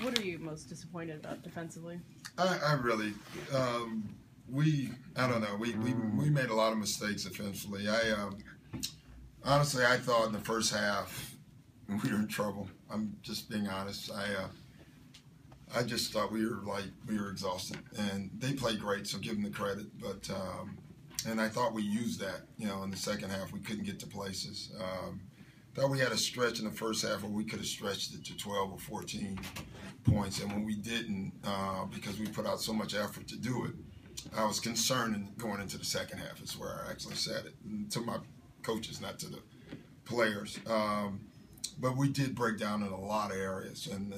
What are you most disappointed about defensively? I really, I don't know. We made a lot of mistakes defensively. Honestly, I thought in the first half we were in trouble. I'm just being honest. I just thought we were exhausted, and they played great, so give them the credit. But and I thought we used that, in the second half. We couldn't get to places. Thought we had a stretch in the first half where we could have stretched it to 12 or 14 points, and when we didn't, because we put out so much effort to do it, I was concerned going into the second half. Is where I actually said it to my coaches, not to the players. But we did break down in a lot of areas, and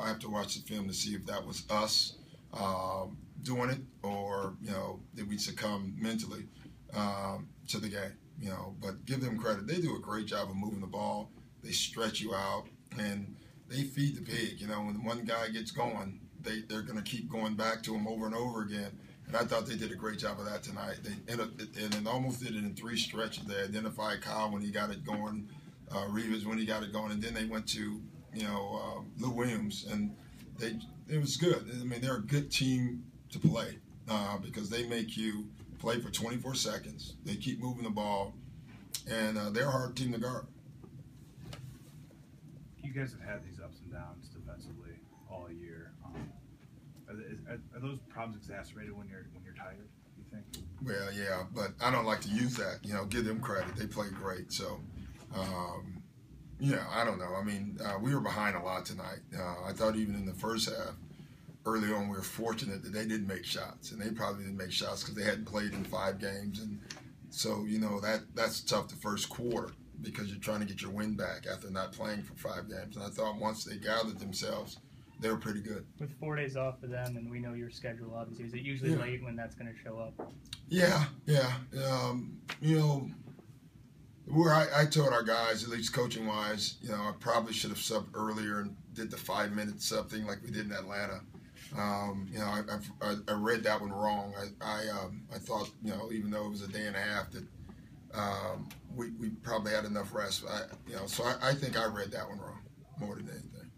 I have to watch the film to see if that was us doing it, or did we succumb mentally to the game. But give them credit. They do a great job of moving the ball. They stretch you out, and they feed the pig. When one guy gets going, they're going to keep going back to him over and over again. And I thought they did a great job of that tonight. They almost did it in 3 stretches. They identified Kyle when he got it going, Rivas when he got it going, and then they went to Lou Williams, and it was good. I mean, they're a good team to play because they make you play for 24 seconds. They keep moving the ball, and they're a hard team to guard. You guys have had these ups and downs defensively all year. Are those problems exacerbated when you're tired, you think? Well, yeah, but I don't like to use that. Give them credit. They played great. So, I don't know. I mean, we were behind a lot tonight. I thought even in the first half, early on, we were fortunate that they didn't make shots, and they probably didn't make shots because they hadn't played in 5 games, and so that's tough the first quarter because you're trying to get your wind back after not playing for 5 games. And I thought once they gathered themselves, they were pretty good. With 4 days off for them, and we know your schedule obviously, is it usually late when that's going to show up? Yeah. Where I told our guys, at least coaching wise, I probably should have subbed earlier and did the 5-minute sub thing like we did in Atlanta. I read that one wrong. I thought, even though it was a day and a half, that we probably had enough rest. So I think I read that one wrong more than anything.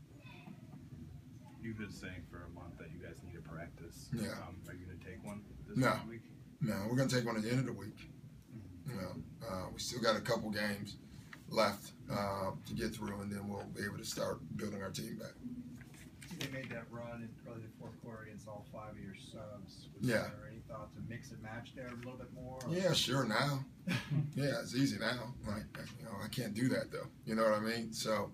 You've been saying for a month that you guys need to practice. Yeah. Are you going to take one this week? No, we're going to take one at the end of the week. We still got a couple games left to get through, and then we'll be able to start building our team back. They made that run in early the fourth quarter against all 5 of your subs. Was there any thought to mix and match there a little bit more? Yeah, sure. Now, it's easy now. Like, I can't do that though. You know what I mean? So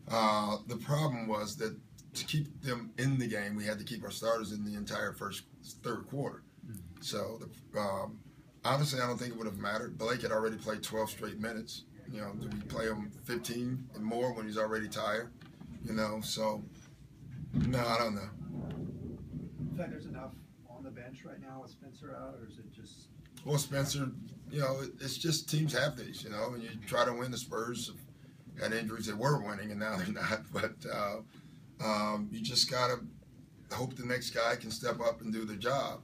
the problem was that to keep them in the game, we had to keep our starters in the entire third quarter. So honestly, I don't think it would have mattered. Blake had already played 12 straight minutes. Did we play him 15 and more when he's already tired? So. No, I don't know. In fact, there's enough on the bench right now with Spencer out, or is it just? Well, Spencer, it's just teams have these, and you try to win. The Spurs have had injuries that were winning, and now they're not. But you just got to hope the next guy can step up and do the job.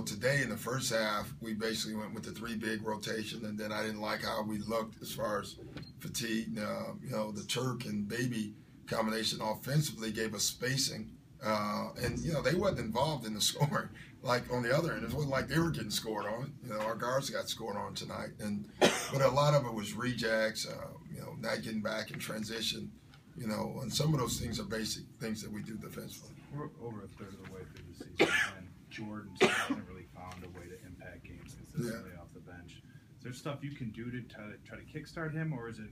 Today in the first half, we basically went with the 3 big rotation, and then I didn't like how we looked as far as fatigue. The Turk and Baby combination offensively gave us spacing, and they wasn't involved in the scoring like on the other end. It wasn't like they were getting scored on. Our guards got scored on tonight, but a lot of it was rejects, not getting back in transition, and some of those things are basic things that we do defensively. We're over a third of the way through the season, and Jordan still hasn't really found a way to impact games consistently off the bench. Is there stuff you can do to try to kickstart him, or is it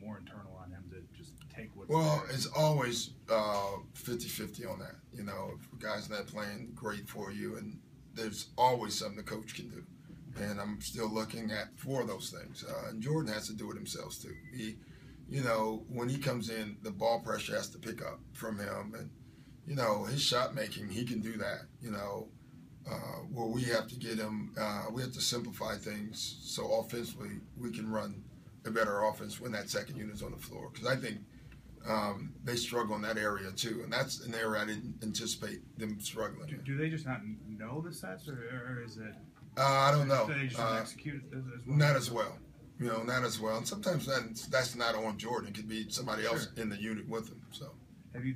more internal on him to just take what's there? It's always 50-50 on that. If a guy's not playing great for you, and there's always something the coach can do. And I'm still looking for those things. And Jordan has to do it himself too. He, when he comes in, the ball pressure has to pick up from him, and his shot making, he can do that. Where we have to get him, we have to simplify things so offensively we can run a better offense when that second unit's on the floor. Because I think they struggle in that area too, and that's an area I didn't anticipate them struggling. Do they just not know the sets, or is it? I don't know. Do they just don't execute it as well? Not as well. Not as well. And sometimes that's not on Jordan. It could be somebody else in the unit with him. So. Have you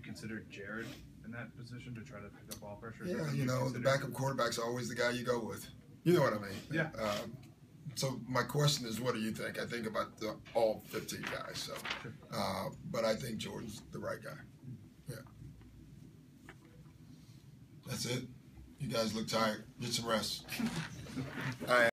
considered Jared in that position to try to pick up ball pressure? Yeah, you know, the backup quarterback's always the guy you go with. You know what I mean? Yeah. So my question is, what do you think? I think about all 15 guys. So, but I think Jordan's the right guy. Yeah. That's it. You guys look tired. Get some rest. All right.